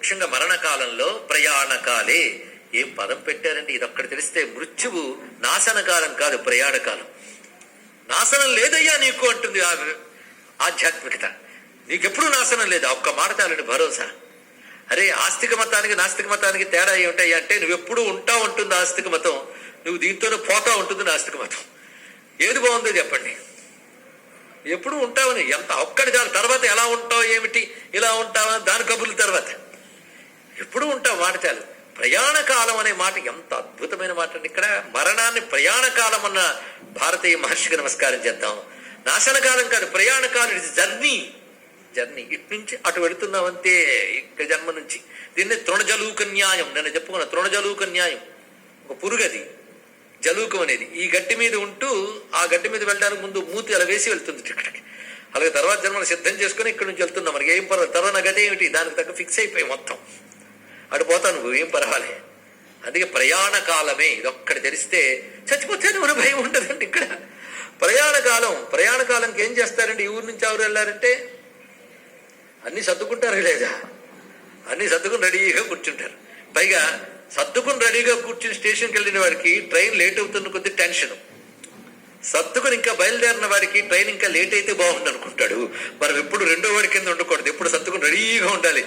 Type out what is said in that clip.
ముఖ్యంగా మరణకాలంలో ప్రయాణకాలే ఏం పదం పెట్టారండి, ఇదొక్కటి తెలిస్తే. మృత్యువు నాశనకాలం కాదు, ప్రయాణకాలం. నాశనం లేదయ్యా నీకు అంటుంది ఆధ్యాత్మికత. నీకెప్పుడు నాశనం లేదు, ఒక్క మాట చాలండి భరోసా. అరే ఆస్తిక మతానికి నాస్తిక మతానికి తేడా ఏమిటాయి అంటే, నువ్వెప్పుడు ఉంటా ఉంటుంది ఆస్తిక మతం, నువ్వు దీంతోనే పోతా ఉంటుంది నాస్తిక మతం. ఏది బాగుందో చెప్పండి. ఎప్పుడు ఉంటావని ఎంత ఒక్కడి చాలు. తర్వాత ఎలా ఉంటావు ఏమిటి, ఇలా ఉంటావా దాని కబుర్ల తర్వాత. ఎప్పుడు ఉంటావు మాట చాలు. ప్రయాణకాలం అనే మాట ఎంత అద్భుతమైన మాట అండి. ఇక్కడ మరణాన్ని ప్రయాణకాలం అన్న భారతీయ మహర్షికి నమస్కారం చేద్దాం. నాశనకాలం కాదు, ప్రయాణకాలం. ఇది జర్నీ. ఇటు నుంచి అటు వెళుతున్నాం అంతే, ఇక్కడ జన్మ నుంచి. దీన్ని తృణజలూక న్యాయం, నేను చెప్పుకున్నా. తృణజలూక న్యాయం ఒక పురుగది. జలూకం అనేది ఈ గట్టి మీద ఉంటూ ఆ గట్టి మీద వెళ్ళడానికి ముందు మూతి అలా వేసి వెళ్తుంది ఇక్కడికి. అలాగే తర్వాత జన్మను సిద్ధం చేసుకుని ఇక్కడ నుంచి వెళ్తున్నాం. మనకి ఏం పర్వాలేదు, తర్వాత గది ఏమిటి దానికి తగ్గ ఫిక్స్ అయిపోయి మొత్తం అటు పోతా, నువ్వు ఏం పర్వాలే. అందుకే ప్రయాణకాలమే. ఇదొక్కటి తెలిస్తే చచ్చిపోతాను మన భయం ఉంటుందండి. ఇక్కడ ప్రయాణకాలంకి ఏం చేస్తారండి? ఈ ఊరు నుంచి ఎవరు వెళ్ళారంటే అన్ని సర్దుకుంటారు లేదా, అన్ని సర్దుకుని రెడీగా కూర్చుంటారు. పైగా సర్దుకుని రెడీగా కూర్చుని స్టేషన్కి వెళ్ళిన వాడికి ట్రైన్ లేట్ అవుతున్న కొద్ది టెన్షన్. సర్దుకుని ఇంకా బయలుదేరిన వాడికి ట్రైన్ ఇంకా లేట్ అయితే బాగుంది అనుకుంటాడు. మనం ఎప్పుడు రెండో వాడి కింద ఉండకూడదు, ఎప్పుడు సర్దుకుని రెడీగా ఉండాలి.